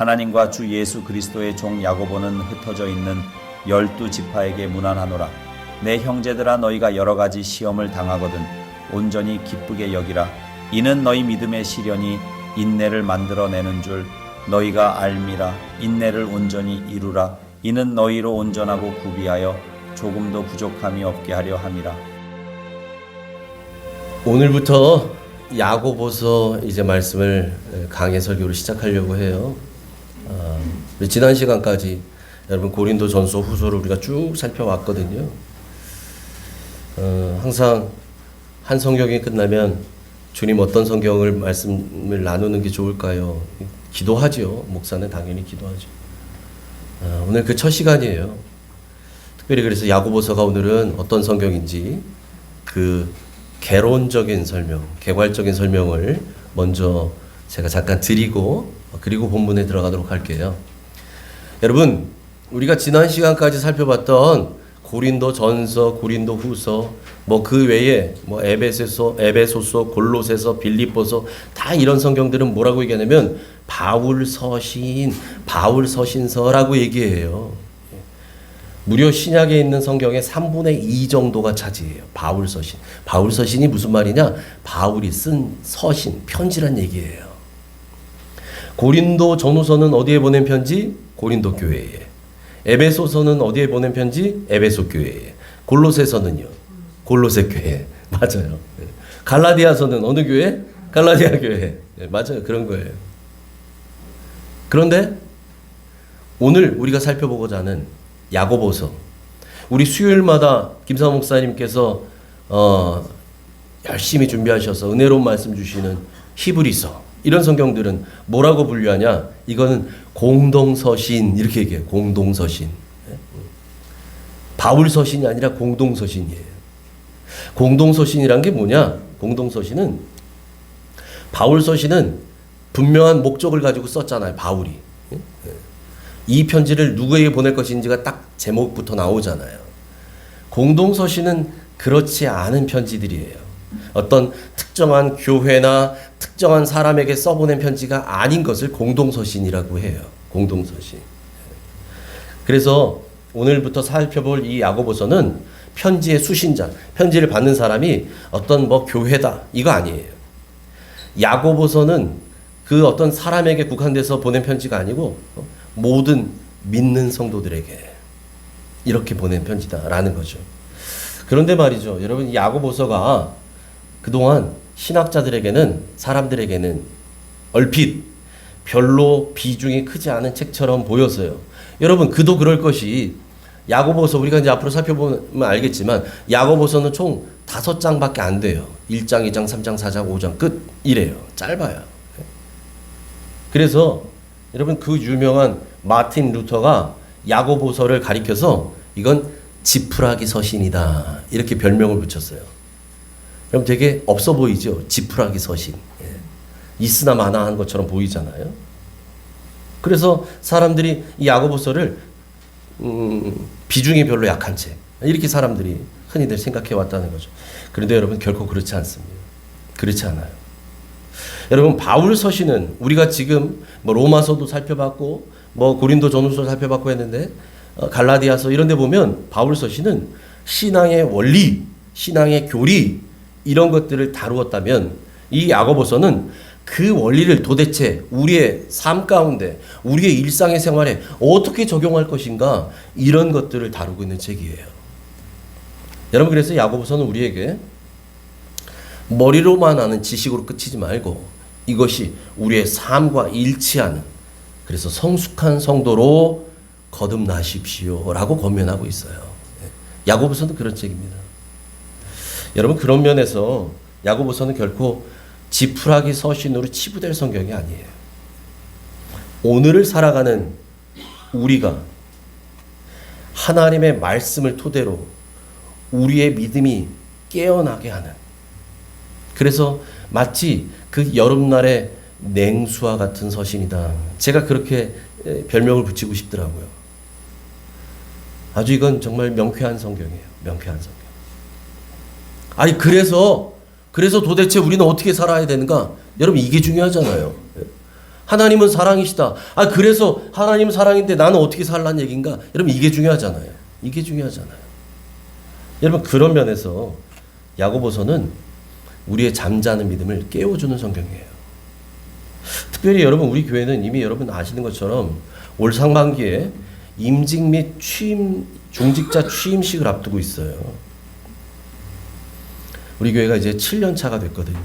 하나님과 주 예수 그리스도의 종 야고보는 흩어져 있는 12지파에게 문안하노라. 내 형제들아, 너희가 여러 가지 시험을 당하거든 온전히 기쁘게 여기라. 이는 너희 믿음의 시련이 인내를 만들어내는 줄 너희가 알미라. 인내를 온전히 이루라. 이는 너희로 온전하고 구비하여 조금도 부족함이 없게 하려 함이라. 오늘부터 야고보서 이제 말씀을 강해 설교를 시작하려고 해요. 지난 시간까지 여러분 고린도 전서 후서를 우리가 쭉 살펴왔거든요. 항상 한 성경이 끝나면 주님 어떤 성경을 말씀을 나누는 게 좋을까요? 기도하죠. 목사는 당연히 기도하죠. 오늘 그 첫 시간이에요. 특별히 그래서 야고보서가 오늘은 어떤 성경인지 그 개론적인 설명, 개괄적인 설명을 먼저 제가 잠깐 드리고 그리고 본문에 들어가도록 할게요. 여러분, 우리가 지난 시간까지 살펴봤던 고린도 전서, 고린도 후서, 그 외에 에베소서, 골로새서, 빌립보서 다 이런 성경들은 뭐라고 얘기하냐면 바울 서신, 바울 서신서라고 얘기해요. 무려 신약에 있는 성경의 3분의 2 정도가 차지해요. 바울 서신. 바울 서신이 무슨 말이냐? 바울이 쓴 서신, 편지란 얘기예요. 고린도 전후서는 어디에 보낸 편지? 고린도 교회에. 에베소서는 어디에 보낸 편지? 에베소 교회에. 골로새서는요? 골로새 교회. 맞아요. 갈라디아서는 어느 교회? 갈라디아 교회. 맞아요. 그런 거예요. 그런데 오늘 우리가 살펴보고자 하는 야고보서, 우리 수요일마다 김사모 목사님께서 열심히 준비하셔서 은혜로운 말씀 주시는 히브리서, 이런 성경들은 뭐라고 분류하냐? 이거는 공동서신, 이렇게 얘기해요. 공동서신. 바울서신이 아니라 공동서신이에요. 공동서신이란 게 뭐냐? 공동서신은, 바울서신은 분명한 목적을 가지고 썼잖아요. 바울이. 이 편지를 누구에게 보낼 것인지가 딱 제목부터 나오잖아요. 공동서신은 그렇지 않은 편지들이에요. 어떤 특정한 교회나 특정한 사람에게 써보낸 편지가 아닌 것을 공동서신이라고 해요. 공동서신. 그래서 오늘부터 살펴볼 이 야고보서는 편지의 수신자, 편지를 받는 사람이 어떤 교회다, 이거 아니에요. 야고보서는 그 어떤 사람에게 국한돼서 보낸 편지가 아니고 모든 믿는 성도들에게 이렇게 보낸 편지다라는 거죠. 그런데 말이죠, 여러분, 이 야고보서가 그동안 신학자들에게는, 사람들에게는 얼핏 별로 비중이 크지 않은 책처럼 보였어요. 여러분, 그도 그럴 것이, 야고보서 우리가 이제 앞으로 살펴보면 알겠지만 야고보서는 총 5장밖에 안 돼요. 1장, 2장, 3장, 4장, 5장 끝, 이래요. 짧아요. 그래서 여러분, 그 유명한 마틴 루터가 야고보서를 가리켜서 이건 지푸라기 서신이다, 이렇게 별명을 붙였어요. 그럼 되게 없어 보이죠? 지푸라기 서신. 있으나 마나 한 것처럼 보이잖아요. 그래서 사람들이 이 야고보서를 비중이 별로 약한 책, 이렇게 사람들이 흔히들 생각해 왔다는 거죠. 그런데 여러분, 결코 그렇지 않습니다. 그렇지 않아요. 여러분, 바울 서신은 우리가 지금 로마서도 살펴봤고 고린도 전후서 살펴봤고 했는데 갈라디아서 이런 데 보면 바울 서신은 신앙의 원리, 신앙의 교리, 이런 것들을 다루었다면 이 야고보서는 그 원리를 도대체 우리의 삶 가운데, 우리의 일상의 생활에 어떻게 적용할 것인가, 이런 것들을 다루고 있는 책이에요. 여러분, 그래서 야고보서는 우리에게 머리로만 아는 지식으로 끝이지 말고 이것이 우리의 삶과 일치하는, 그래서 성숙한 성도로 거듭나십시오 라고 권면하고 있어요. 야고보서는 그런 책입니다. 여러분, 그런 면에서 야고보서는 결코 지푸라기 서신으로 치부될 성경이 아니에요. 오늘을 살아가는 우리가 하나님의 말씀을 토대로 우리의 믿음이 깨어나게 하는, 그래서 마치 그 여름날의 냉수와 같은 서신이다, 제가 그렇게 별명을 붙이고 싶더라고요. 아주 이건 정말 명쾌한 성경이에요. 명쾌한 성경. 아니, 그래서 도대체 우리는 어떻게 살아야 되는가? 여러분, 이게 중요하잖아요. 하나님은 사랑이시다. 아, 그래서 하나님은 사랑인데 나는 어떻게 살라는 얘기인가? 여러분, 이게 중요하잖아요. 이게 중요하잖아요. 여러분, 그런 면에서 야고보서는 우리의 잠자는 믿음을 깨워주는 성경이에요. 특별히 여러분, 우리 교회는 이미 여러분 아시는 것처럼 올 상반기에 임직 및 중직자 취임식을 앞두고 있어요. 우리 교회가 이제 7년 차가 됐거든요.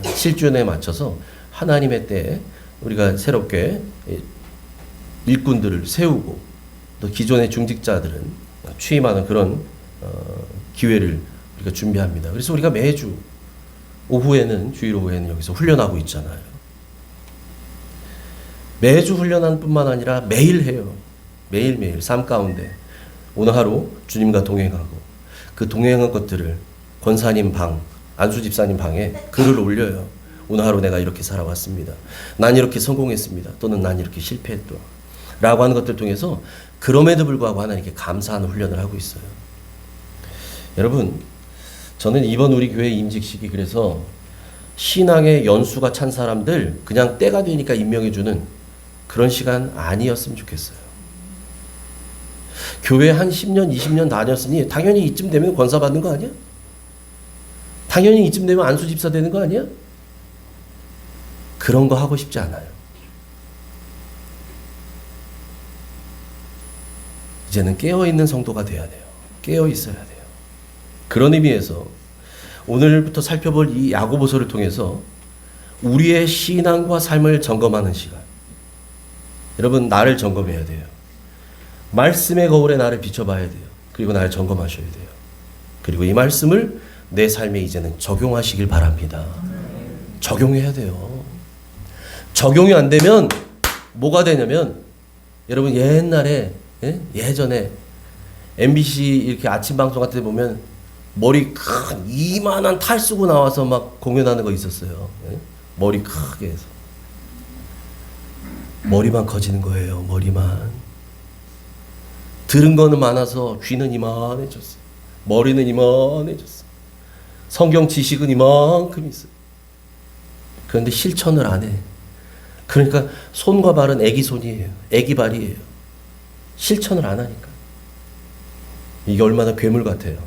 7주년에 맞춰서 하나님의 때에 우리가 새롭게 일꾼들을 세우고 또 기존의 중직자들은 취임하는 그런 기회를 우리가 준비합니다. 그래서 우리가 매주 오후에는, 주일 오후에는 여기서 훈련하고 있잖아요. 매주 훈련하는 뿐만 아니라 매일 해요. 매일매일 삶 가운데 오늘 하루 주님과 동행하고 그 동행한 것들을 권사님 방, 안수 집사님 방에 글을 올려요. 오늘 하루 내가 이렇게 살아왔습니다. 난 이렇게 성공했습니다. 또는 난 이렇게 실패했다. 라고 하는 것들 통해서 그럼에도 불구하고 하나님께 감사하는 훈련을 하고 있어요. 여러분, 저는 이번 우리 교회 임직식이 그래서 신앙의 연수가 찬 사람들 그냥 때가 되니까 임명해주는 그런 시간 아니었으면 좋겠어요. 교회 한 10년, 20년 다녔으니 당연히 이쯤 되면 권사 받는 거 아니야? 당연히 이쯤 되면 안수 집사 되는 거 아니야? 그런 거 하고 싶지 않아요. 이제는 깨어있는 성도가 돼야 돼요. 깨어 있어야 돼요. 그런 의미에서 오늘부터 살펴볼 이 야고보서를 통해서 우리의 신앙과 삶을 점검하는 시간. 여러분, 나를 점검해야 돼요. 말씀의 거울에 나를 비춰봐야 돼요. 그리고 나를 점검하셔야 돼요. 그리고 이 말씀을 내 삶에 이제는 적용하시길 바랍니다. 적용해야 돼요. 적용이 안 되면 뭐가 되냐면, 여러분 옛날에 예전에 MBC 이렇게 아침 방송 같은 데 보면 머리 큰 이만한 탈 쓰고 나와서 막 공연하는 거 있었어요. 머리 크게 해서 머리만 커지는 거예요. 머리만. 들은 거는 많아서 귀는 이만해졌어. 머리는 이만해졌어. 성경 지식은 이만큼 있어요. 그런데 실천을 안 해. 그러니까 손과 발은 애기 손이에요. 애기 발이에요. 실천을 안 하니까. 이게 얼마나 괴물 같아요.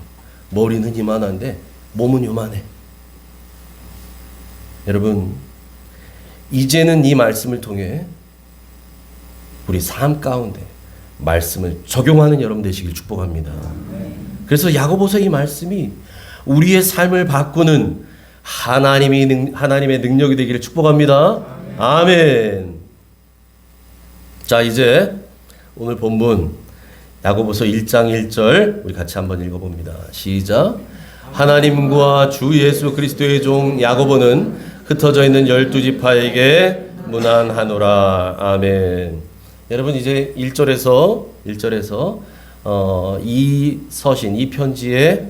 머리는 이만한데 몸은 요만해. 여러분, 이제는 이 말씀을 통해 우리 삶 가운데 말씀을 적용하는 여러분 되시길 축복합니다. 그래서 야고보서 이 말씀이 우리의 삶을 바꾸는 하나님의 능력이 되기를 축복합니다. 아멘. 자, 이제 오늘 본문 야고보서 1장 1절 우리 같이 한번 읽어봅니다. 시작. 하나님과 주 예수 그리스도의 종 야고보는 흩어져 있는 12지파에게 문안하노라. 아멘. 여러분, 이제 1절에서 이 서신, 이 편지의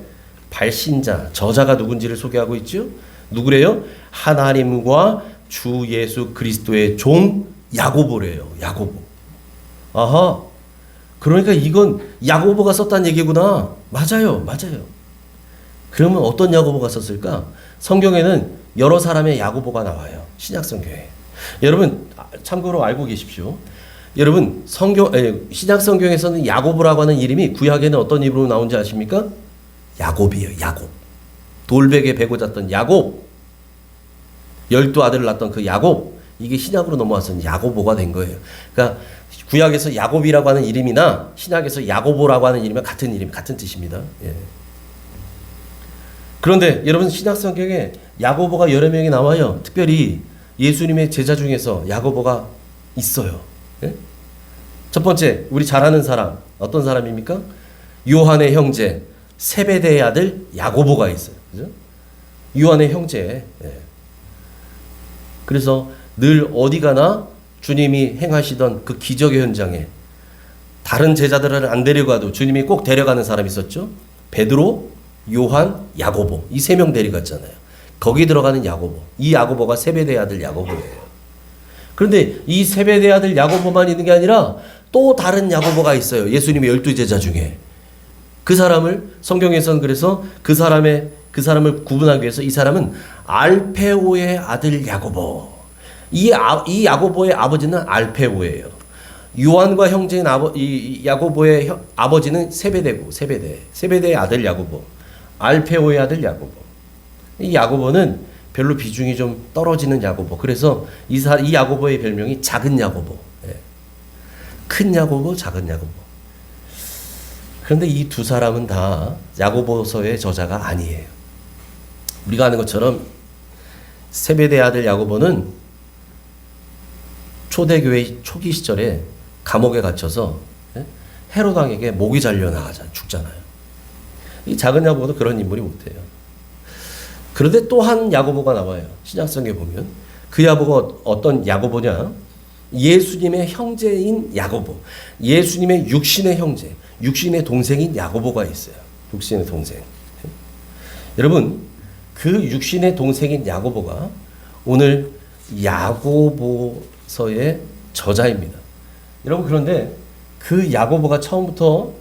발신자, 저자가 누군지를 소개하고 있죠. 누구래요? 하나님과 주 예수 그리스도의 종 야고보래요. 야고보. 아하. 그러니까 이건 야고보가 썼다는 얘기구나. 맞아요. 그러면 어떤 야고보가 썼을까? 성경에는 여러 사람의 야고보가 나와요. 신약 성경에. 여러분, 참고로 알고 계십시오. 여러분, 신약 성경에서는 야고보라고 하는 이름이 구약에는 어떤 이름으로 나온지 아십니까? 야곱이에요. 야곱. 돌베개 베고 잤던 야곱. 12아들을 낳았던 그 야곱. 이게 신약으로 넘어와서 야고보가 된 거예요. 그러니까 구약에서 야곱이라고 하는 이름이나 신약에서 야고보라고 하는 이름은 같은 이름, 같은 뜻입니다. 예. 그런데 여러분, 신약 성경에 야고보가 여러 명이 나와요. 특별히 예수님의 제자 중에서 야고보가 있어요. 예? 첫 번째, 우리 잘 아는 사람, 어떤 사람입니까? 요한의 형제 세베대의 아들 야고보가 있어요. 그죠? 요한의 형제. 예. 그래서 늘 어디 가나 주님이 행하시던 그 기적의 현장에 다른 제자들을 안 데려가도 주님이 꼭 데려가는 사람이 있었죠. 베드로, 요한, 야고보. 이 세 명 데려갔잖아요. 거기 들어가는 야고보. 이 야고보가 세베대의 아들 야고보예요. 그런데 이 세베대의 아들 야고보만 있는 게 아니라 또 다른 야고보가 있어요. 예수님의 12제자 중에. 그 사람을 성경에서는 그래서 그 사람을 구분하기 위해서 이 사람은 알페오의 아들 야고보. 이 야고보의 아버지는 알페오예요. 요한과 형제인 이 야고보의 아버지는 세베대의 아들 야고보, 알페오의 아들 야고보. 이 야고보는 별로 비중이 좀 떨어지는 야고보. 그래서 이 야고보의 별명이 작은 야고보. 예. 큰 야고보, 작은 야고보. 그런데 이 두 사람은 다 야고보서의 저자가 아니에요. 우리가 아는 것처럼 세베대의 아들 야고보는 초대교회 초기 시절에 감옥에 갇혀서 헤롯 왕에게 목이 잘려 죽잖아요. 이 작은 야고보도 그런 인물이 못해요. 그런데 또 한 야고보가 나와요. 신약성에 보면 그 야고보가 어떤 야고보냐? 예수님의 형제인 야고보, 예수님의 육신의 형제, 육신의 동생인 야고보가 있어요. 육신의 동생. 여러분, 그 육신의 동생인 야고보가 오늘 야고보서의 저자입니다. 여러분, 그런데 그 야고보가 처음부터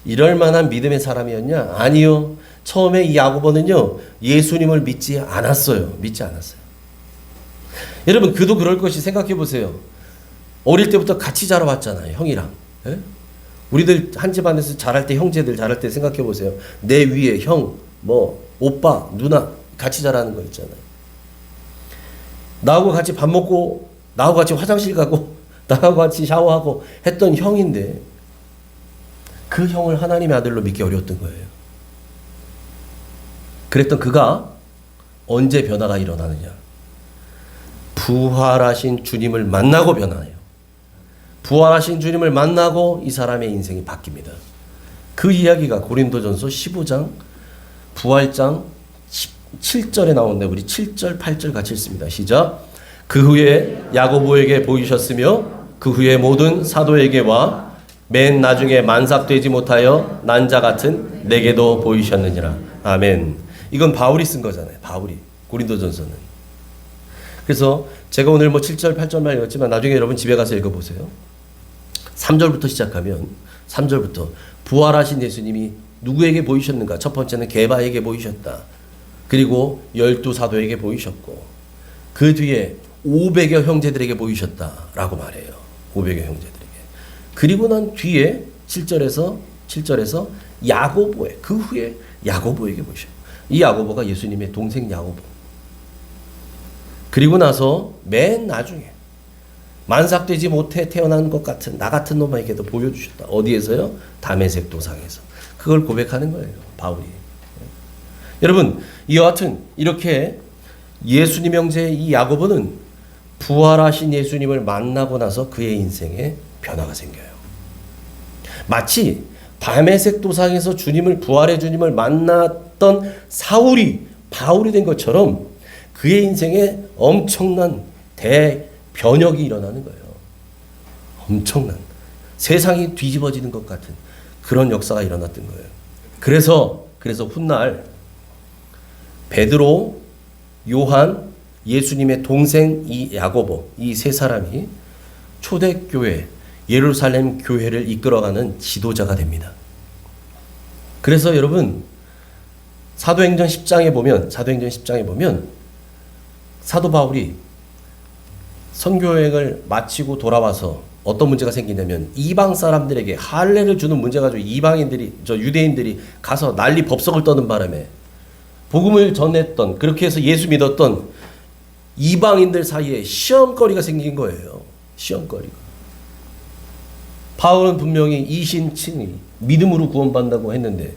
이럴 만한 믿음의 사람이었냐? 아니요. 처음에 이 야고보는요, 예수님을 믿지 않았어요. 여러분, 그도 그럴 것이 생각해 보세요. 어릴 때부터 같이 자라왔잖아요, 형이랑. 예? 우리들 한 집안에서 자랄 때, 형제들 자랄 때 생각해 보세요. 내 위에 형, 오빠, 누나 같이 자라는 거 있잖아요. 나하고 같이 밥 먹고, 나하고 같이 화장실 가고, 나하고 같이 샤워하고 했던 형인데, 그 형을 하나님의 아들로 믿기 어려웠던 거예요. 그랬던 그가 언제 변화가 일어나느냐? 부활하신 주님을 만나고 변화해요. 부활하신 주님을 만나고 이 사람의 인생이 바뀝니다. 그 이야기가 고린도전서 15장 부활장 7절에 나오는데 우리 7절 8절 같이 읽습니다. 시작. 그 후에 야고보에게 보이셨으며 그 후에 모든 사도에게와 맨 나중에 만삭되지 못하여 난 자 같은 내게도 보이셨느니라. 아멘. 이건 바울이 쓴 거잖아요. 바울이 고린도전서는. 그래서 제가 오늘 7절 8절만 읽었지만 나중에 여러분 집에 가서 읽어보세요. 3절부터 시작하면 3절부터 부활하신 예수님이 누구에게 보이셨는가? 첫 번째는 게바에게 보이셨다. 그리고 12사도에게 보이셨고 그 뒤에 500여 형제들에게 보이셨다라고 말해요. 500여 형제들에게. 그리고 난 뒤에 7절에서 야고보에 그 후에 야고보에게 보이셔요. 이 야고보가 예수님의 동생 야고보. 그리고 나서 맨 나중에 만삭되지 못해 태어난 것 같은 나 같은 놈에게도 보여주셨다. 어디에서요? 다메섹 도상에서. 그걸 고백하는 거예요. 바울이. 여러분, 이와 같은 이렇게 예수님 형제 이 야고보는 부활하신 예수님을 만나고 나서 그의 인생에 변화가 생겨요. 마치 다메섹 도상에서 부활의 주님을 만났던 사울이 바울이 된 것처럼 그의 인생에 엄청난 대변혁이 일어나는 거예요. 엄청난 세상이 뒤집어지는 것 같은 그런 역사가 일어났던 거예요. 그래서 훗날 베드로, 요한, 예수님의 동생 이 야고보 이 세 사람이 초대교회 예루살렘 교회를 이끌어가는 지도자가 됩니다. 그래서 여러분 사도행전 10장에 보면 사도 바울이 선교여행을 마치고 돌아와서 어떤 문제가 생기냐면 이방 사람들에게 할례를 주는 문제 가지고 유대인들이 가서 난리 법석을 떠는 바람에 복음을 전했던 그렇게 해서 예수 믿었던 이방인들 사이에 시험거리가 생긴 거예요. 시험거리가. 바울은 분명히 이신칭의 믿음으로 구원받는다고 했는데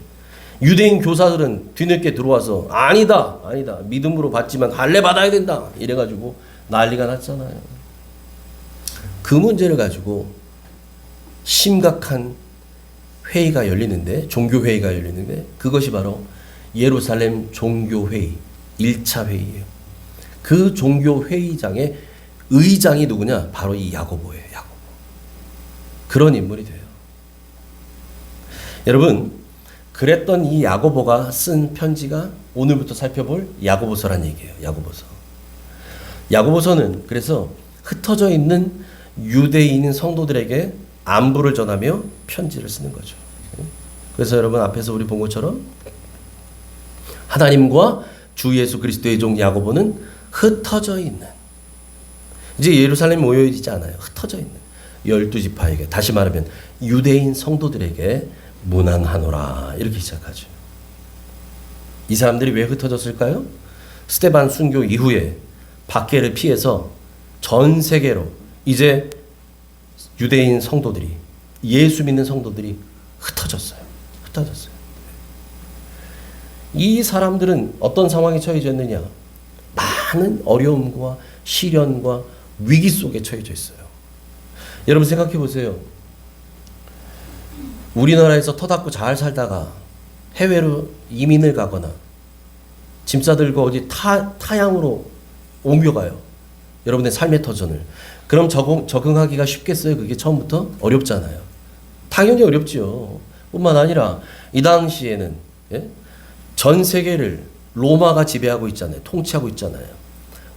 유대인 교사들은 뒤늦게 들어와서 아니다 믿음으로 받지만 할례 받아야 된다 이래가지고 난리가 났잖아요. 그 문제를 가지고 심각한 회의가 열리는데 종교회의가 열리는데 그것이 바로 예루살렘 종교회의 1차 회의예요. 그 종교회의장의 의장이 누구냐? 바로 이 야고보예요. 야고보. 그런 인물이 돼요. 여러분, 그랬던 이 야고보가 쓴 편지가 오늘부터 살펴볼 야고보서란 얘기예요. 야고보서. 야고보서는 그래서 흩어져 있는 유대인인 성도들에게 안부를 전하며 편지를 쓰는 거죠. 그래서 여러분 앞에서 우리 본 것처럼 하나님과 주 예수 그리스도의 종 야고보는 흩어져 있는 이제 예루살렘에 모여있지 않아요. 흩어져 있는 12지파에게, 다시 말하면 유대인 성도들에게 문안하노라 이렇게 시작하죠. 이 사람들이 왜 흩어졌을까요? 스데반 순교 이후에 박해를 피해서 전 세계로 이제 유대인 성도들이, 예수 믿는 성도들이 흩어졌어요. 이 사람들은 어떤 상황에 처해져 있느냐? 많은 어려움과 시련과 위기 속에 처해져 있어요. 여러분 생각해 보세요. 우리나라에서 터닫고 잘 살다가 해외로 이민을 가거나 짐 싸들고 어디 타양으로 옮겨가요. 여러분의 삶의 터전을. 그럼 적응하기가 쉽겠어요? 그게 처음부터? 어렵잖아요. 당연히 어렵죠. 뿐만 아니라 이 당시에는 전 세계를 로마가 지배하고 있잖아요. 통치하고 있잖아요.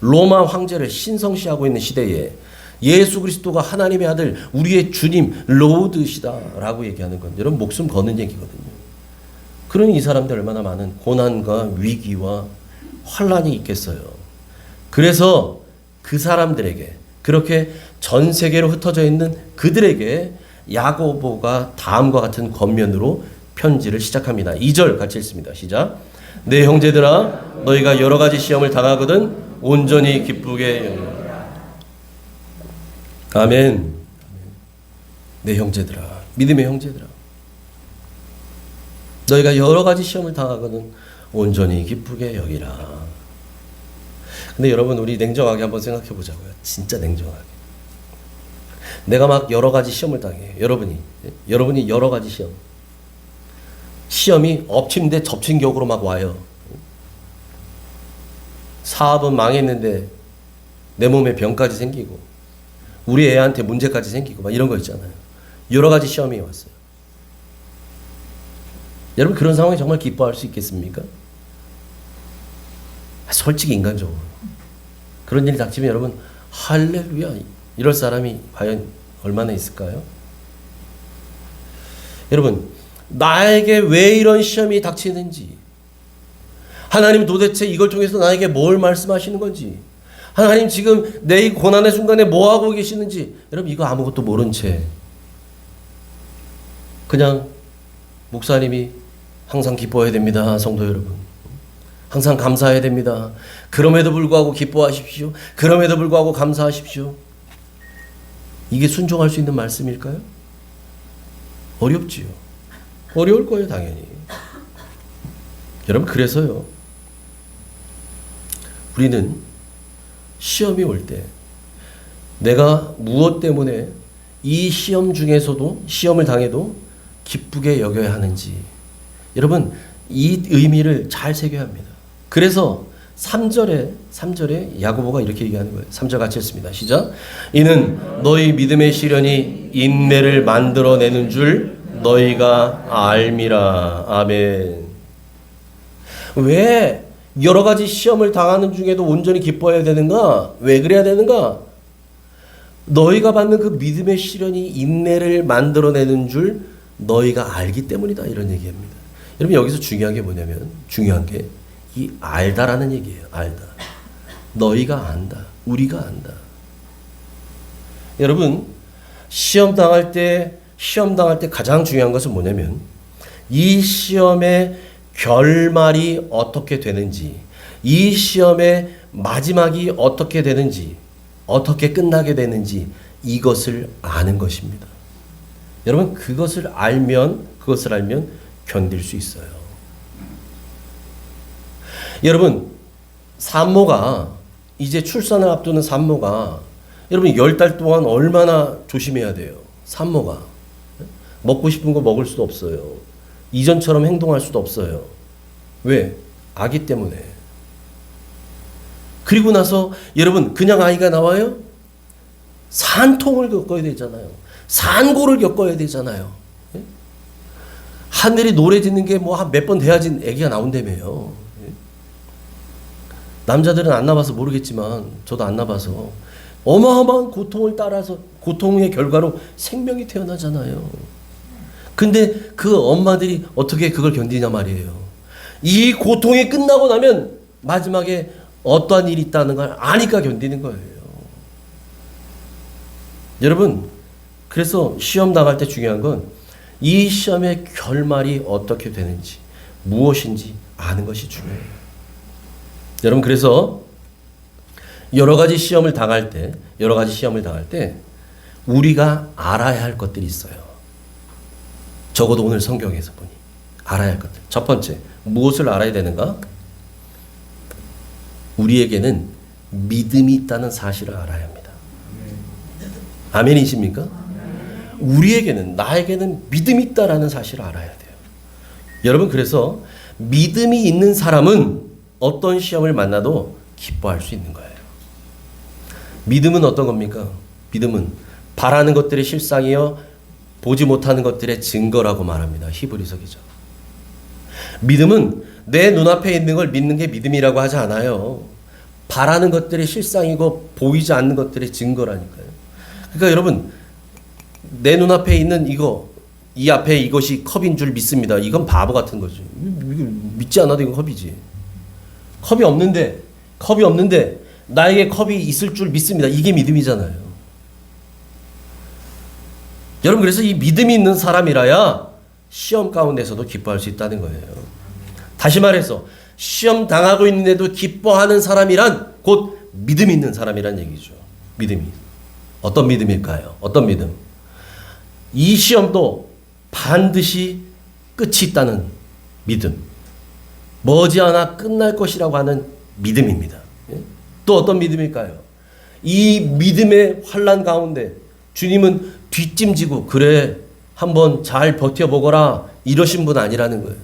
로마 황제를 신성시하고 있는 시대에 예수 그리스도가 하나님의 아들, 우리의 주님, 로드시다라고 얘기하는 건 여러분 목숨 거는 얘기거든요. 그러니 이 사람들 얼마나 많은 고난과 위기와 환란이 있겠어요. 그래서 그 사람들에게, 그렇게 전 세계로 흩어져 있는 그들에게 야고보가 다음과 같은 겉면으로 편지를 시작합니다. 2절 같이 읽습니다. 시작. 내 형제들아, 너희가 여러 가지 시험을 당하거든 온전히 기쁘게 여기라. 아멘. 내 형제들아, 믿음의 형제들아, 너희가 여러 가지 시험을 당하거든 온전히 기쁘게 여기라. 근데 여러분, 우리 냉정하게 한번 생각해 보자고요. 진짜 냉정하게. 내가 막 여러 가지 시험을 당해. 여러분이 여러 가지 시험이 엎친데 덮친 격으로 막 와요. 사업은 망했는데 내 몸에 병까지 생기고 우리 애한테 문제까지 생기고 막 이런 거 있잖아요. 여러 가지 시험이 왔어요. 여러분, 그런 상황에 정말 기뻐할 수 있겠습니까? 솔직히 인간적으로 그런 일이 닥치면 여러분 할렐루야 이럴 사람이 과연 얼마나 있을까요? 여러분, 나에게 왜 이런 시험이 닥치는지, 하나님 도대체 이걸 통해서 나에게 뭘 말씀하시는 건지, 하나님 지금 내 이 고난의 순간에 뭐 하고 계시는지, 여러분 이거 아무것도 모른 채 그냥 목사님이 항상 기뻐해야 됩니다. 성도 여러분, 항상 감사해야 됩니다. 그럼에도 불구하고 기뻐하십시오. 그럼에도 불구하고 감사하십시오. 이게 순종할 수 있는 말씀일까요? 어렵지요. 어려울 거예요, 당연히. 여러분, 그래서요, 우리는 시험이 올 때 내가 무엇 때문에 이 시험 중에서도, 시험을 당해도 기쁘게 여겨야 하는지, 여러분 이 의미를 잘 새겨야 합니다. 그래서 3절에 야고보가 이렇게 얘기하는 거예요. 3절 같이 읽습니다. 시작. 이는 너희 믿음의 시련이 인내를 만들어내는 줄 너희가 알미라. 아멘. 왜 여러 가지 시험을 당하는 중에도 온전히 기뻐해야 되는가? 왜 그래야 되는가? 너희가 받는 그 믿음의 시련이 인내를 만들어내는 줄 너희가 알기 때문이다. 이런 얘기합니다. 여러분, 여기서 중요한 게 뭐냐면, 중요한 게 이 알다라는 얘기예요. 알다. 너희가 안다. 우리가 안다. 여러분, 시험 당할 때 가장 중요한 것은 뭐냐면, 이 시험의 결말이 어떻게 되는지, 이 시험의 마지막이 어떻게 되는지, 어떻게 끝나게 되는지, 이것을 아는 것입니다. 여러분, 그것을 알면 견딜 수 있어요. 여러분, 산모가, 이제 출산을 앞두는 산모가, 여러분 10달 동안 얼마나 조심해야 돼요. 산모가 먹고 싶은 거 먹을 수도 없어요. 이전처럼 행동할 수도 없어요. 왜? 아기 때문에. 그리고 나서 여러분, 그냥 아이가 나와요? 산통을 겪어야 되잖아요. 산고를 겪어야 되잖아요. 하늘이 노래 짓는 게 뭐 한 몇 번 돼야지 애기가 나온다며요. 남자들은 안 나봐서 모르겠지만 저도 안 나봐서 어마어마한 고통을 따라서, 고통의 결과로 생명이 태어나잖아요. 근데 그 엄마들이 어떻게 그걸 견디냐 말이에요. 이 고통이 끝나고 나면 마지막에 어떠한 일이 있다는 걸 아니까 견디는 거예요. 여러분, 그래서 시험 나갈 때 중요한 건 이 시험의 결말이 어떻게 되는지, 무엇인지 아는 것이 중요해요. 여러분, 그래서 여러 가지 시험을 당할 때 우리가 알아야 할 것들이 있어요. 적어도 오늘 성경에서 보니 알아야 할 것들. 첫 번째, 무엇을 알아야 되는가? 우리에게는 믿음이 있다는 사실을 알아야 합니다. 아멘이십니까? 우리에게는, 나에게는 믿음이 있다라는 사실을 알아야 돼요. 여러분, 그래서 믿음이 있는 사람은 어떤 시험을 만나도 기뻐할 수 있는 거예요. 믿음은 어떤 겁니까? 믿음은 바라는 것들의 실상이요 보지 못하는 것들의 증거라고 말합니다. 히브리서 기자. 믿음은 내 눈앞에 있는 걸 믿는 게 믿음이라고 하지 않아요. 바라는 것들의 실상이고 보이지 않는 것들의 증거라니까요. 그러니까 여러분, 내 눈앞에 있는 이 앞에 이것이 컵인 줄 믿습니다. 이건 바보 같은 거죠. 믿지 않아도 이건 컵이지. 컵이 없는데 나에게 컵이 있을 줄 믿습니다. 이게 믿음이잖아요. 여러분, 그래서 이 믿음이 있는 사람이라야 시험 가운데서도 기뻐할 수 있다는 거예요. 다시 말해서 시험 당하고 있는데도 기뻐하는 사람이란 곧 믿음이 있는 사람이란 얘기죠. 믿음이. 어떤 믿음일까요? 어떤 믿음? 이 시험도 반드시 끝이 있다는 믿음. 머지않아 끝날 것이라고 하는 믿음입니다. 또 어떤 믿음일까요? 이 믿음의 환난 가운데 주님은 뒷짐지고 그래 한번 잘 버텨보거라 이러신 분 아니라는 거예요.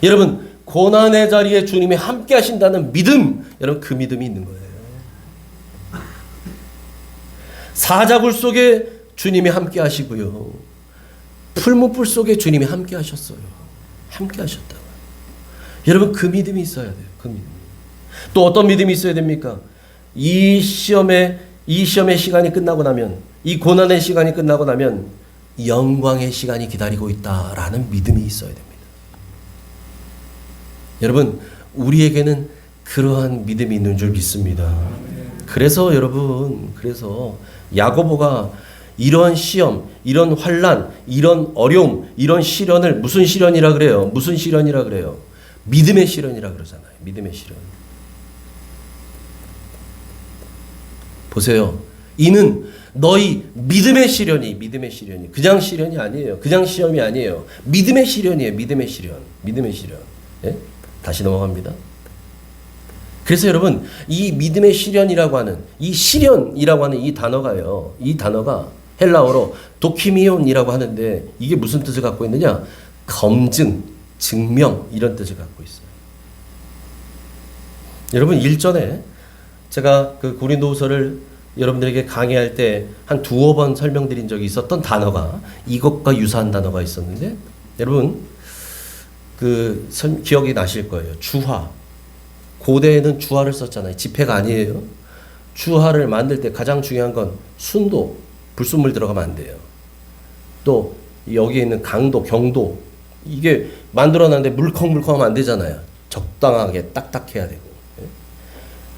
여러분, 고난의 자리에 주님이 함께 하신다는 믿음, 여러분 그 믿음이 있는 거예요. 사자굴 속에 주님이 함께 하시고요. 풀무불 속에 주님이 함께 하셨어요. 함께 하셨다고요. 여러분, 그 믿음이 있어야 돼요. 그 믿음. 또 어떤 믿음이 있어야 됩니까? 이 시험의 시간이 끝나고 나면, 이 고난의 시간이 끝나고 나면 영광의 시간이 기다리고 있다라는 믿음이 있어야 됩니다. 여러분, 우리에게는 그러한 믿음이 있는 줄 믿습니다. 그래서 여러분, 야고보가 이런 시험, 이런 환난, 이런 어려움, 이런 시련을 무슨 시련이라 그래요? 무슨 시련이라 그래요? 믿음의 시련이라 그러잖아요. 믿음의 시련. 보세요. 이는 너희 믿음의 시련이 그냥 시련이 아니에요. 그냥 시험이 아니에요. 믿음의 시련이에요. 믿음의 시련. 예? 다시 넘어갑니다. 그래서 여러분, 이 믿음의 시련이라고 하는 이 단어가요. 이 단어가 헬라어로 도키미온이라고 하는데 이게 무슨 뜻을 갖고 있느냐? 검증, 증명 이런 뜻을 갖고 있어요. 여러분, 일전에 제가 그 고린도후서를 여러분들에게 강의할 때 한 두어 번 설명드린 적이 있었던 단어가 이것과 유사한 단어가 있었는데 여러분 기억이 나실 거예요. 주화. 고대에는 주화를 썼잖아요. 지폐가 아니에요. 주화를 만들 때 가장 중요한 건 순도, 불순물 들어가면 안 돼요. 또 여기에 있는 강도, 경도 이게 만들어놨는데 물컹물컹하면 안 되잖아요. 적당하게 딱딱해야 되고. 예?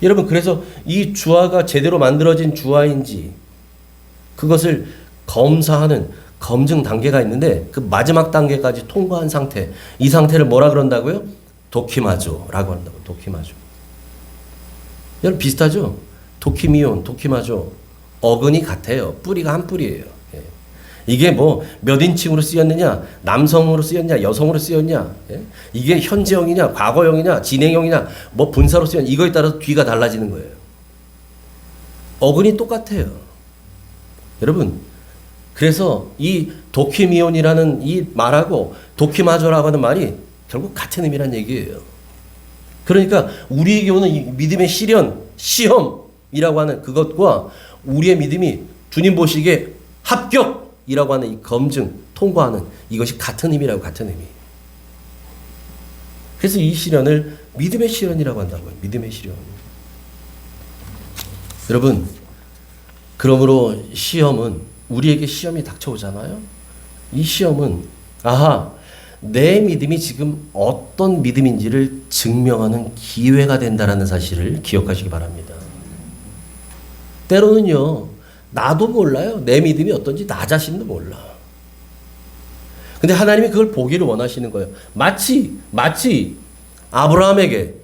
여러분, 그래서 이 주화가 제대로 만들어진 주화인지 그것을 검사하는 검증 단계가 있는데 그 마지막 단계까지 통과한 상태, 이 상태를 뭐라 그런다고요? 도키마조라고 한다고. 도키마조. 여러분, 비슷하죠? 도키미온, 도키마조. 어근이 같아요. 뿌리가 한 뿌리예요. 예. 이게 뭐 몇 인칭으로 쓰였느냐, 남성으로 쓰였냐, 여성으로 쓰였냐, 예? 이게 현재형이냐, 과거형이냐, 진행형이냐, 뭐 분사로 쓰였냐, 이거에 따라서 뒤가 달라지는 거예요. 어근이 똑같아요. 여러분, 그래서 이 도키미온이라는 이 말하고 도키마조라고 하는 말이 결국 같은 의미란 얘기예요. 그러니까 우리에게 오는 이 믿음의 시험이라고 하는 그것과 우리의 믿음이 주님 보시기에 합격이라고 하는 이 검증, 통과하는 이것이 같은 의미라고, 같은 의미. 그래서 이 시련을 믿음의 시련이라고 한다고요. 믿음의 시련. 여러분, 그러므로 시험은 우리에게 시험이 닥쳐오잖아요. 이 시험은 내 믿음이 지금 어떤 믿음인지를 증명하는 기회가 된다는 사실을 기억하시기 바랍니다. 때로는요, 나도 몰라요. 내 믿음이 어떤지 나 자신도 몰라. 근데 하나님이 그걸 보기를 원하시는 거예요. 마치 아브라함에게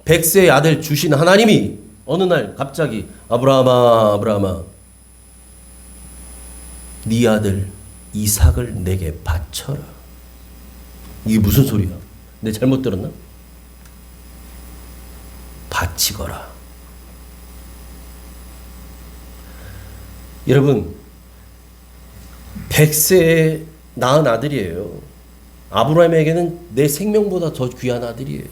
100세의 아들 주신 하나님이 어느 날 갑자기 아브라함아 네 아들 이삭을 내게 바쳐라. 이게 무슨 소리야? 내 잘못 들었나? 바치거라. 여러분 100세에 낳은 아들이에요. 아브라함에게는 내 생명보다 더 귀한 아들이에요.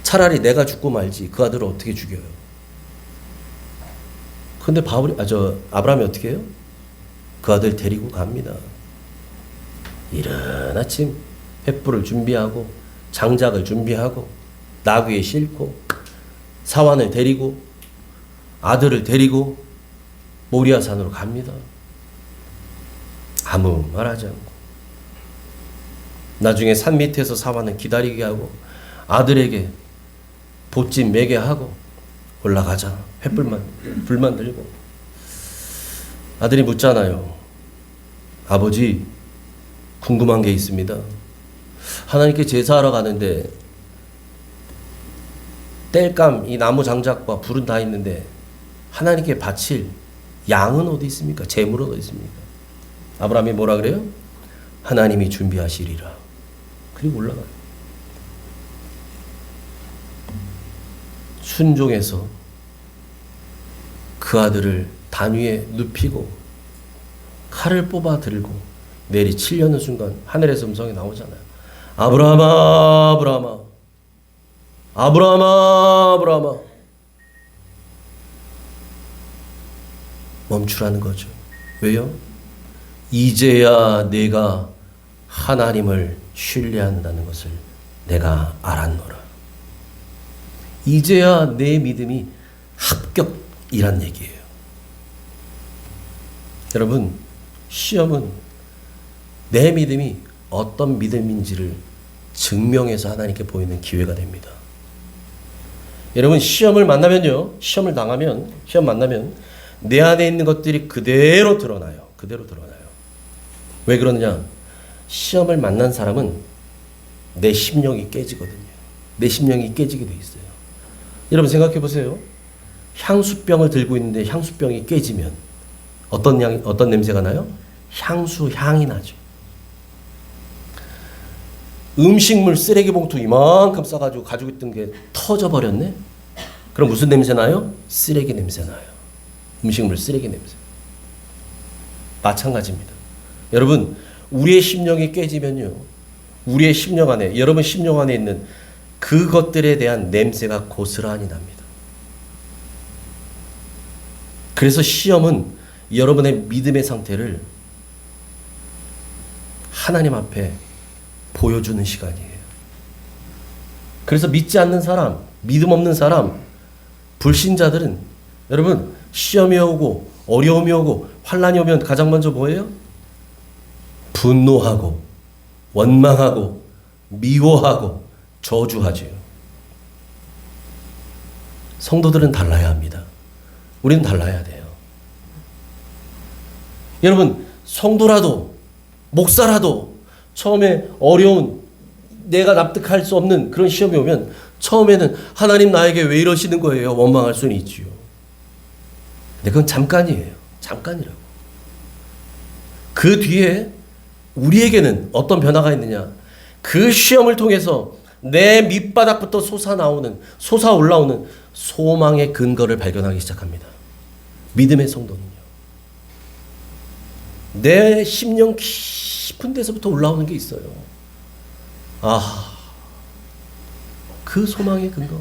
차라리 내가 죽고 말지 그 아들을 어떻게 죽여요? 근데 아브라함이 어떻게 해요? 그 아들 데리고 갑니다. 이른 아침 횃불을 준비하고 장작을 준비하고 나귀에 싣고 사환을 데리고 아들을 데리고 모리아산으로 갑니다. 아무 말하지 않고 나중에 산 밑에서 사환을 기다리게 하고 아들에게 보찜 매게 하고 올라가자. 불만 들고 아들이 묻잖아요. 아버지 궁금한 게 있습니다. 하나님께 제사하러 가는데 땔감 이 나무 장작과 불은 다 있는데 하나님께 바칠 양은 어디 있습니까? 재물은 어디 있습니까? 아브라함이 뭐라 그래요? 하나님이 준비하시리라. 그리고 올라가요. 순종해서 그 아들을 단 위에 눕히고 칼을 뽑아 들고 내리치려는 순간 하늘에서 음성이 나오잖아요. 아브라함아 아브라함아 아브라함아 아브라함아 멈추라는 거죠. 왜요? 이제야 내가 하나님을 신뢰한다는 것을 내가 알았노라. 이제야 내 믿음이 합격이란 얘기예요. 여러분, 시험은 내 믿음이 어떤 믿음인지를 증명해서 하나님께 보이는 기회가 됩니다. 여러분, 시험을 만나면요, 시험 만나면 내 안에 있는 것들이 그대로 드러나요. 왜 그러느냐? 시험을 만난 사람은 내 심령이 깨지거든요. 내 심령이 깨지게 돼 있어요. 여러분 생각해 보세요. 향수병을 들고 있는데 향수병이 깨지면 어떤 냄새가 나요? 향수 향이 나죠. 음식물 쓰레기 봉투 이만큼 싸가지고 가지고 있던 게 터져버렸네? 그럼 무슨 냄새 나요? 쓰레기 냄새 나요. 음식물 쓰레기 냄새. 마찬가지입니다. 여러분, 우리의 심령이 깨지면요, 우리의 심령 안에, 여러분 심령 안에 있는 그것들에 대한 냄새가 고스란히 납니다. 그래서 시험은 여러분의 믿음의 상태를 하나님 앞에 보여주는 시간이에요. 그래서 믿지 않는 사람, 믿음 없는 사람, 불신자들은 여러분 시험이 오고 어려움이 오고 환난이 오면 가장 먼저 뭐예요? 분노하고 원망하고 미워하고 저주하지요. 성도들은 달라야 합니다. 우리는 달라야 돼요. 여러분, 성도라도 목사라도 처음에 어려운 내가 납득할 수 없는 그런 시험이 오면 처음에는 하나님 나에게 왜 이러시는 거예요? 원망할 수는 있지요. 근데 그건 잠깐이에요. 잠깐이라고. 그 뒤에 우리에게는 어떤 변화가 있느냐? 그 시험을 통해서 내 밑바닥부터 솟아올라오는 소망의 근거를 발견하기 시작합니다. 믿음의 성도는요. 내 심령 깊은 데서부터 올라오는 게 있어요. 그 소망의 근거.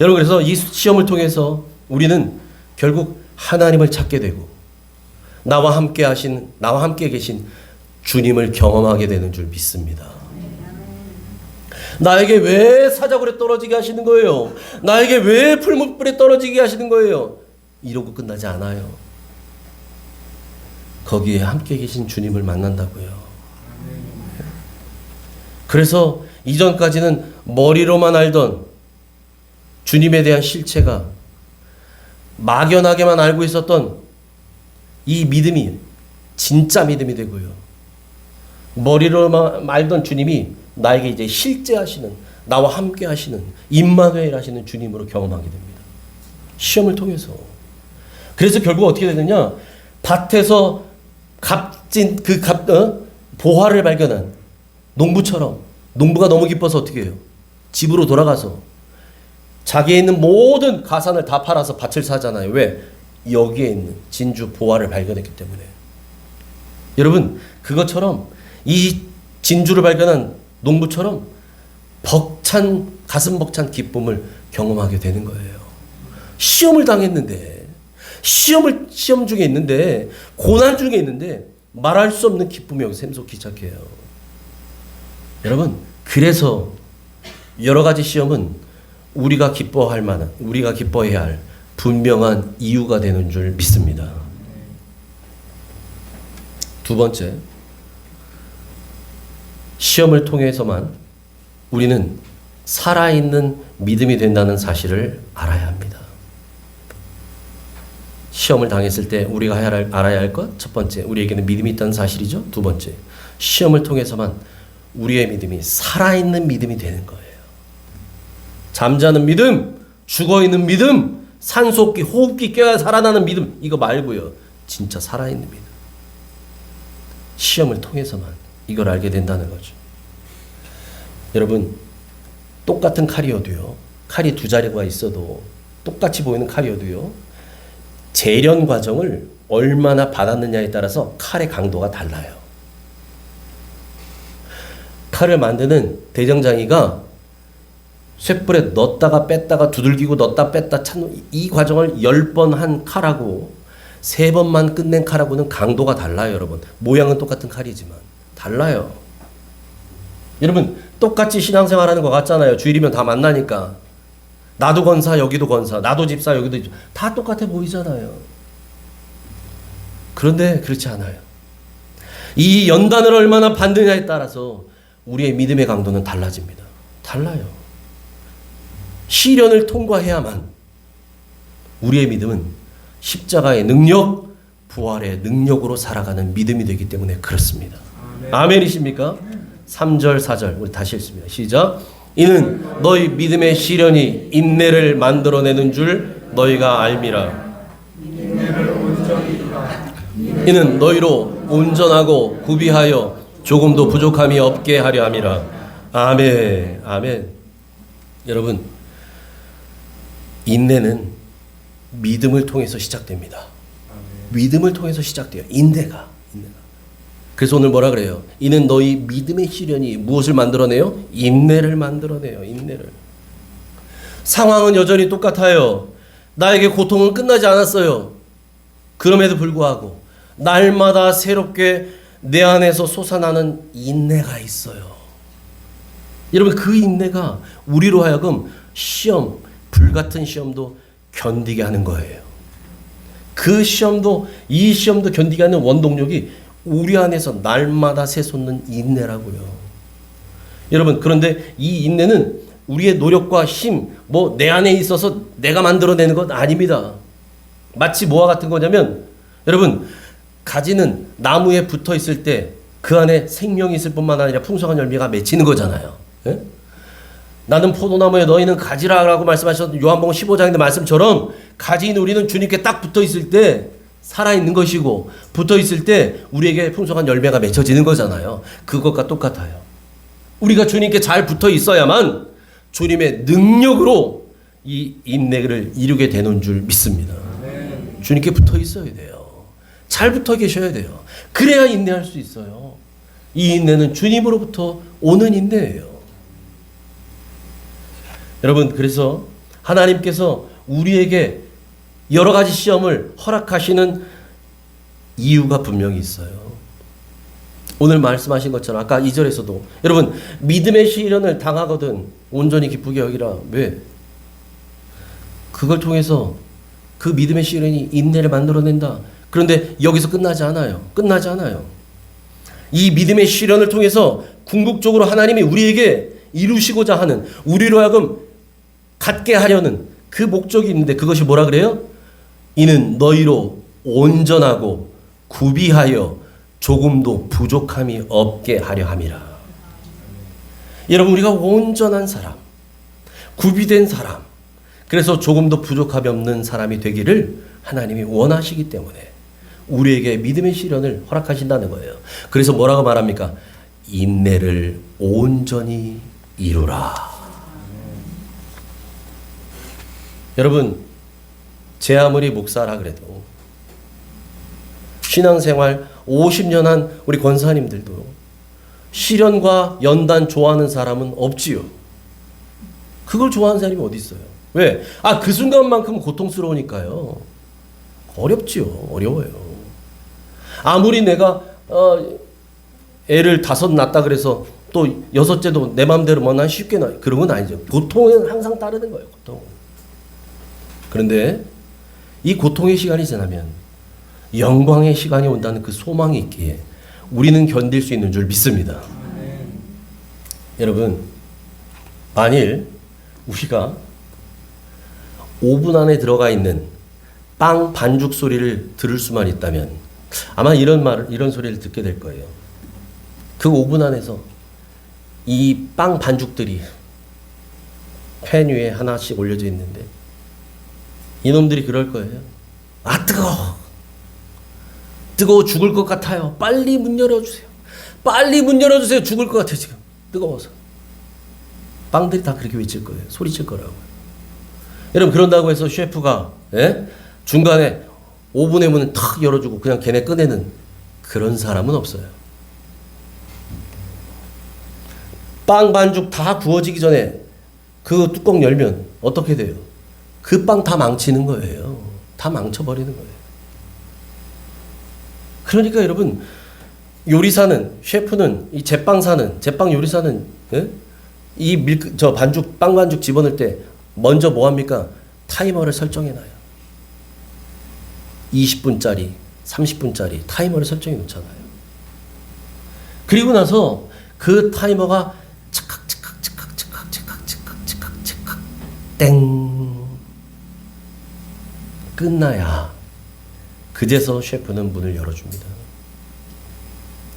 여러분, 그래서 이 시험을 통해서 우리는 결국 하나님을 찾게 되고 나와 함께 계신 주님을 경험하게 되는 줄 믿습니다. 나에게 왜 사자굴에 떨어지게 하시는 거예요? 나에게 왜 풀무불에 떨어지게 하시는 거예요? 이러고 끝나지 않아요. 거기에 함께 계신 주님을 만난다고요. 그래서 이전까지는 머리로만 알던 주님에 대한 실체가 막연하게만 알고 있었던 이 믿음이 진짜 믿음이 되고요. 머리로 말던 주님이 나에게 이제 실제 하시는, 나와 함께 하시는, 임마누엘 하시는 주님으로 경험하게 됩니다. 시험을 통해서. 그래서 결국 어떻게 되느냐? 밭에서 값진 보화를 발견한 농부처럼, 농부가 너무 기뻐서 어떻게 해요? 집으로 돌아가서 자기에 있는 모든 가산을 다 팔아서 밭을 사잖아요. 왜? 여기에 있는 진주 보화를 발견했기 때문에. 여러분, 그것처럼 이 진주를 발견한 농부처럼 가슴 벅찬 기쁨을 경험하게 되는 거예요. 시험을 당했는데, 시험 중에 있는데, 고난 중에 있는데 말할 수 없는 기쁨이 여기 샘솟기 시작해요. 여러분, 그래서 여러 가지 시험은 우리가 기뻐할 만한, 우리가 기뻐해야 할 분명한 이유가 되는 줄 믿습니다. 두 번째, 시험을 통해서만 우리는 살아있는 믿음이 된다는 사실을 알아야 합니다. 시험을 당했을 때 우리가 알아야 할 것, 첫 번째, 우리에게는 믿음이 있다는 사실이죠. 두 번째, 시험을 통해서만 우리의 믿음이 살아있는 믿음이 되는 거예요. 잠자는 믿음, 죽어있는 믿음, 산소호흡기, 호흡기 깨어 살아나는 믿음, 이거 말고요. 진짜 살아있는 믿음. 시험을 통해서만 이걸 알게 된다는 거죠. 여러분, 똑같은 칼이어도요, 칼이 두 자루가 있어도, 똑같이 보이는 칼이어도요, 재련 과정을 얼마나 받았느냐에 따라서 칼의 강도가 달라요. 칼을 만드는 대정장이가 쇳불에 넣었다가 뺐다가 두들기고 넣었다 뺐다 찾는 이 과정을 10번 한 칼하고 3번만 끝낸 칼하고는 강도가 달라요, 여러분. 모양은 똑같은 칼이지만 달라요. 여러분, 똑같이 신앙생활하는 것 같잖아요. 주일이면 다 만나니까. 나도 권사, 여기도 권사, 나도 집사, 여기도 집사. 다 똑같아 보이잖아요. 그런데 그렇지 않아요. 이 연단을 얼마나 받느냐에 따라서 우리의 믿음의 강도는 달라집니다. 달라요. 시련을 통과해야만 우리의 믿음은 십자가의 능력, 부활의 능력으로 살아가는 믿음이 되기 때문에 그렇습니다. 아멘이십니까? 3절, 4절 우리 다시 읽습니다. 시작. 이는 너희 믿음의 시련이 인내를 만들어내는 줄 너희가 알미라. 이는 너희로 온전하고 구비하여 조금도 부족함이 없게 하려 함이라. 아멘. 아멘. 여러분, 인내는 믿음을 통해서 시작됩니다. 믿음을 통해서 시작돼요. 인내가. 그래서 오늘 뭐라 그래요? 이는 너희 믿음의 시련이 무엇을 만들어내요? 인내를 만들어내요. 인내를. 상황은 여전히 똑같아요. 나에게 고통은 끝나지 않았어요. 그럼에도 불구하고 날마다 새롭게 내 안에서 솟아나는 인내가 있어요. 여러분, 그 인내가 우리로 하여금 시험, 불같은 시험도 견디게 하는 거예요. 그 시험도, 이 시험도 견디게 하는 원동력이 우리 안에서 날마다 새솟는 인내라고요. 여러분, 그런데 이 인내는 우리의 노력과 힘, 내 안에 있어서 내가 만들어내는 것 아닙니다. 마치 뭐와 같은 거냐면, 여러분, 가지는 나무에 붙어 있을 때 그 안에 생명이 있을 뿐만 아니라 풍성한 열매가 맺히는 거잖아요. 예? 나는 포도나무에 너희는 가지라라고 말씀하셨던 요한복음 15장의 말씀처럼 가지인 우리는 주님께 딱 붙어 있을 때 살아있는 것이고, 붙어 있을 때 우리에게 풍성한 열매가 맺혀지는 거잖아요. 그것과 똑같아요. 우리가 주님께 잘 붙어 있어야만 주님의 능력으로 이 인내를 이루게 되는 줄 믿습니다. 주님께 붙어 있어야 돼요. 잘 붙어 계셔야 돼요. 그래야 인내할 수 있어요. 이 인내는 주님으로부터 오는 인내예요. 여러분, 그래서 하나님께서 우리에게 여러 가지 시험을 허락하시는 이유가 분명히 있어요. 오늘 말씀하신 것처럼 아까 2절에서도 여러분, 믿음의 시련을 당하거든 온전히 기쁘게 여기라. 왜? 그걸 통해서 그 믿음의 시련이 인내를 만들어낸다. 그런데 여기서 끝나지 않아요. 끝나지 않아요. 이 믿음의 시련을 통해서 궁극적으로 하나님이 우리에게 이루시고자 하는, 우리로 하여금 갖게 하려는 그 목적이 있는데, 그것이 뭐라 그래요? 이는 너희로 온전하고 구비하여 조금도 부족함이 없게 하려 함이라. 여러분, 우리가 온전한 사람, 구비된 사람, 그래서 조금도 부족함이 없는 사람이 되기를 하나님이 원하시기 때문에 우리에게 믿음의 시련을 허락하신다는 거예요. 그래서 뭐라고 말합니까? 인내를 온전히 이루라. 여러분, 제 아무리 목사라 그래도 신앙생활 50년 한 우리 권사님들도 시련과 연단 좋아하는 사람은 없지요. 그걸 좋아하는 사람이 어디 있어요? 왜? 그 순간만큼 고통스러우니까요. 어렵지요. 어려워요. 아무리 내가 애를 5 낳았다 그래서 또 6째도 내 마음대로 뭐 난 쉽게 낳아. 그런 건 아니죠. 고통은 항상 따르는 거예요. 고통. 그런데 이 고통의 시간이 지나면 영광의 시간이 온다는 그 소망이 있기에 우리는 견딜 수 있는 줄 믿습니다. 여러분, 만일 우리가 오븐 안에 들어가 있는 빵 반죽 소리를 들을 수만 있다면 아마 이런 소리를 듣게 될 거예요. 그 오븐 안에서 이 빵 반죽들이 팬 위에 하나씩 올려져 있는데 이놈들이 그럴 거예요. 뜨거워 죽을 것 같아요. 빨리 문 열어주세요. 빨리 문 열어주세요. 죽을 것 같아요. 지금 뜨거워서. 빵들이 다 그렇게 외칠 거예요. 소리칠 거라고요. 여러분, 그런다고 해서 셰프가 중간에 오븐의 문을 탁 열어주고 그냥 걔네 꺼내는 그런 사람은 없어요. 빵 반죽 다 구워지기 전에 그 뚜껑 열면 어떻게 돼요? 그 빵 다 망치는 거예요. 다 망쳐버리는 거예요. 그러니까 여러분, 요리사는, 셰프는, 이 제빵 요리사는, 빵 반죽 집어넣을 때 먼저 뭐 합니까? 타이머를 설정해놔요. 20분짜리, 30분짜리 타이머를 설정해 놓잖아요. 그리고 나서 그 타이머가 칙칵 땡 끝나야 그제서 셰프는 문을 열어줍니다.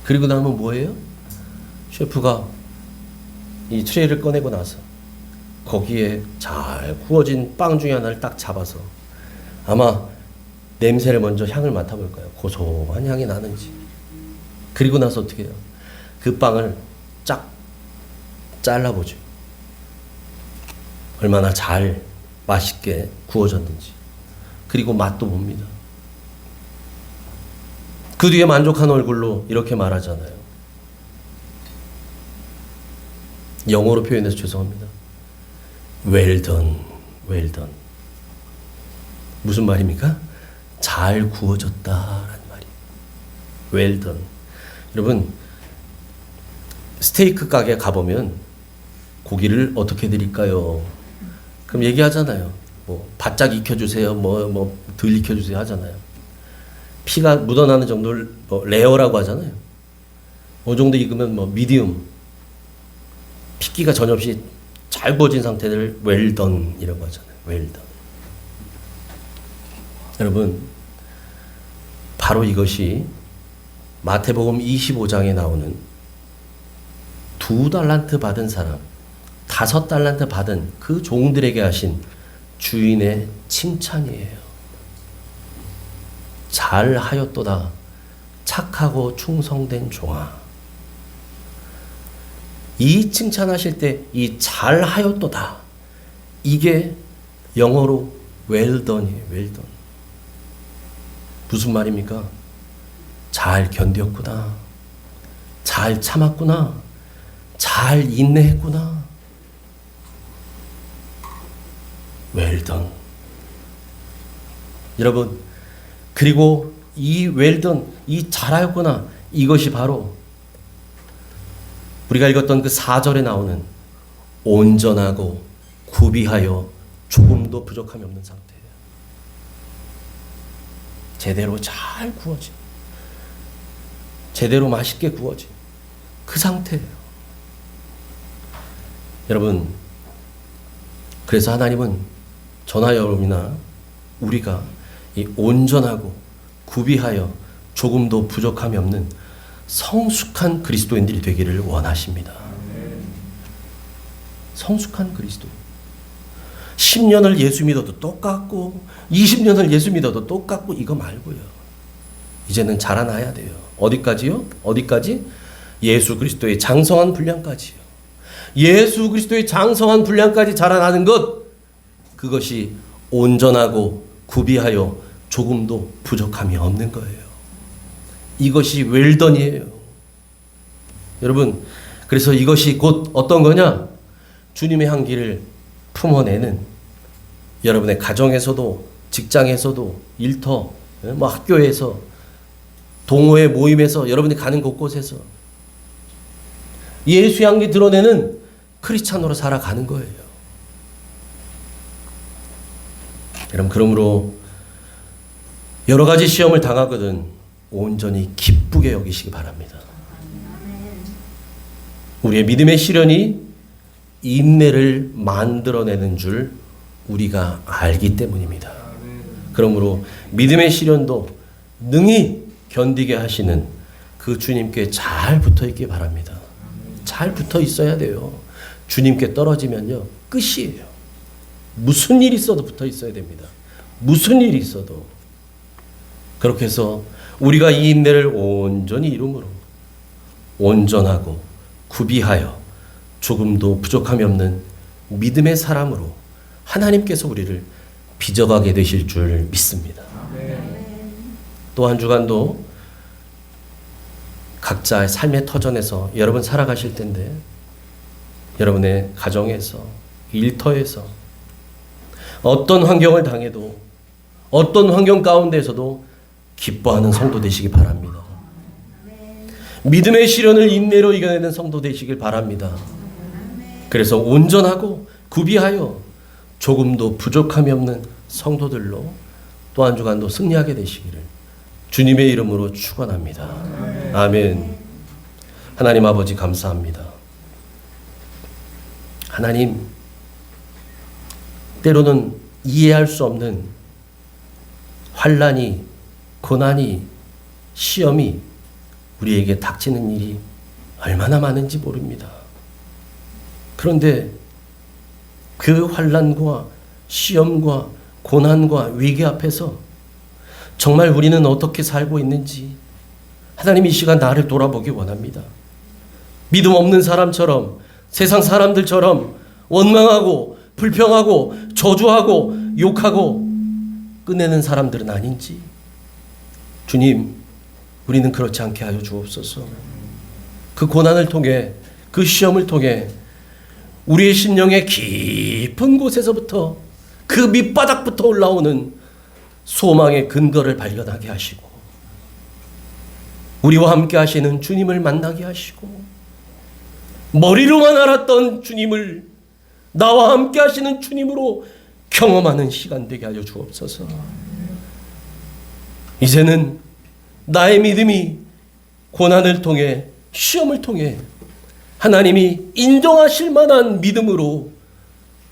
그리고 나면 뭐예요? 셰프가 이 트레이를 꺼내고 나서 거기에 잘 구워진 빵 중에 하나를 딱 잡아서 아마 냄새를 먼저 향을 맡아볼 거예요. 고소한 향이 나는지. 그리고 나서 어떻게 해요? 그 빵을 쫙 잘라보죠. 얼마나 잘 맛있게 구워졌는지. 그리고 맛도 봅니다. 그 뒤에 만족한 얼굴로 이렇게 말하잖아요. 영어로 표현해서 죄송합니다. Well done, well done. 무슨 말입니까? 잘 구워졌다라는 말이에요. Well done. 여러분, 스테이크 가게 가보면 고기를 어떻게 드릴까요? 그럼 얘기하잖아요. 뭐 바짝 익혀주세요. 덜 익혀주세요 하잖아요. 피가 묻어나는 정도를 레어라고 하잖아요. 어느 정도 익으면 미디움, 핏기가 전혀 없이 잘 구워진 상태를 well done 이라고 하잖아요. well done. 여러분, 바로 이것이 마태복음 25장에 나오는 2달란트 받은 사람, 5달란트 받은 그 종들에게 하신 주인의 칭찬이에요. 잘하였도다 착하고 충성된 종아. 이 칭찬하실 때 이 잘하였도다, 이게 영어로 well done이에요. well done. 무슨 말입니까? 잘 견뎠구나, 잘 참았구나, 잘 인내했구나. well done. 여러분, 그리고 이 well done, 이 잘하였구나, 이것이 바로 우리가 읽었던 그 4절에 나오는 온전하고 구비하여 조금도 부족함이 없는 상태예요. 제대로 잘 구워진, 제대로 맛있게 구워진 그 상태예요. 여러분, 그래서 하나님은 저나 여러분이나 우리가 이 온전하고 구비하여 조금도 부족함이 없는 성숙한 그리스도인들이 되기를 원하십니다. 성숙한 그리스도인. 10년을 예수 믿어도 똑같고 20년을 예수 믿어도 똑같고 이거 말고요. 이제는 자라나야 돼요. 어디까지요? 어디까지? 예수 그리스도의 장성한 분량까지요. 예수 그리스도의 장성한 분량까지 자라나는 것, 그것이 온전하고 구비하여 조금도 부족함이 없는 거예요. 이것이 웰던이에요. 여러분, 그래서 이것이 곧 어떤 거냐? 주님의 향기를 품어내는, 여러분의 가정에서도, 직장에서도, 일터, 학교에서, 동호회 모임에서, 여러분이 가는 곳곳에서 예수 향기 드러내는 크리스찬으로 살아가는 거예요. 여러분, 그러므로 여러 가지 시험을 당하거든 온전히 기쁘게 여기시기 바랍니다. 우리의 믿음의 시련이 인내를 만들어내는 줄 우리가 알기 때문입니다. 그러므로 믿음의 시련도 능히 견디게 하시는 그 주님께 잘 붙어 있기 바랍니다. 잘 붙어 있어야 돼요. 주님께 떨어지면요, 끝이에요. 무슨 일이 있어도 붙어 있어야 됩니다. 무슨 일이 있어도. 그렇게 해서 우리가 이 인내를 온전히 이룸으로 온전하고 구비하여 조금도 부족함이 없는 믿음의 사람으로 하나님께서 우리를 빚어가게 되실 줄 믿습니다. 또 한 주간도 각자의 삶의 터전에서 여러분 살아가실 텐데, 여러분의 가정에서, 일터에서 어떤 환경을 당해도, 어떤 환경 가운데에서도 기뻐하는 성도 되시기 바랍니다. 믿음의 시련을 인내로 이겨내는 성도 되시길 바랍니다. 그래서 온전하고 구비하여 조금도 부족함이 없는 성도들로 또 한 주간도 승리하게 되시기를 주님의 이름으로 축원합니다. 아멘. 하나님 아버지 감사합니다. 하나님, 때로는 이해할 수 없는 환난이, 고난이, 시험이 우리에게 닥치는 일이 얼마나 많은지 모릅니다. 그런데 그 환난과 시험과 고난과 위기 앞에서 정말 우리는 어떻게 살고 있는지 하나님 이 시간 나를 돌아보기 원합니다. 믿음 없는 사람처럼, 세상 사람들처럼 원망하고 불평하고 저주하고 욕하고 끝내는 사람들은 아닌지, 주님, 우리는 그렇지 않게 하여 주옵소서. 그 고난을 통해, 그 시험을 통해 우리의 심령의 깊은 곳에서부터, 그 밑바닥부터 올라오는 소망의 근거를 발견하게 하시고, 우리와 함께 하시는 주님을 만나게 하시고, 머리로만 알았던 주님을 나와 함께 하시는 주님으로 경험하는 시간 되게 하여 주옵소서. 이제는 나의 믿음이 고난을 통해, 시험을 통해 하나님이 인정하실 만한 믿음으로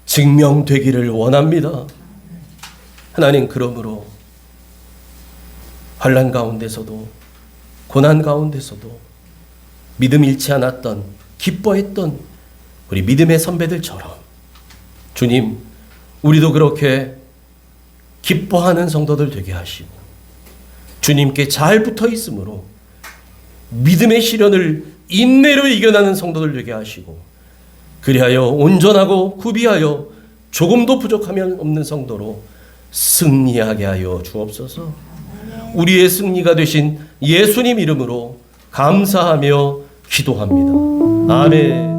증명되기를 원합니다. 하나님, 그러므로 환난 가운데서도 고난 가운데서도 믿음 잃지 않았던, 기뻐했던 우리 믿음의 선배들처럼 주님, 우리도 그렇게 기뻐하는 성도들 되게 하시고 주님께 잘 붙어 있으므로 믿음의 시련을 인내로 이겨나는 성도들 되게 하시고, 그리하여 온전하고 구비하여 조금도 부족하면 없는 성도로 승리하게 하여 주옵소서. 우리의 승리가 되신 예수님 이름으로 감사하며 기도합니다. 아멘.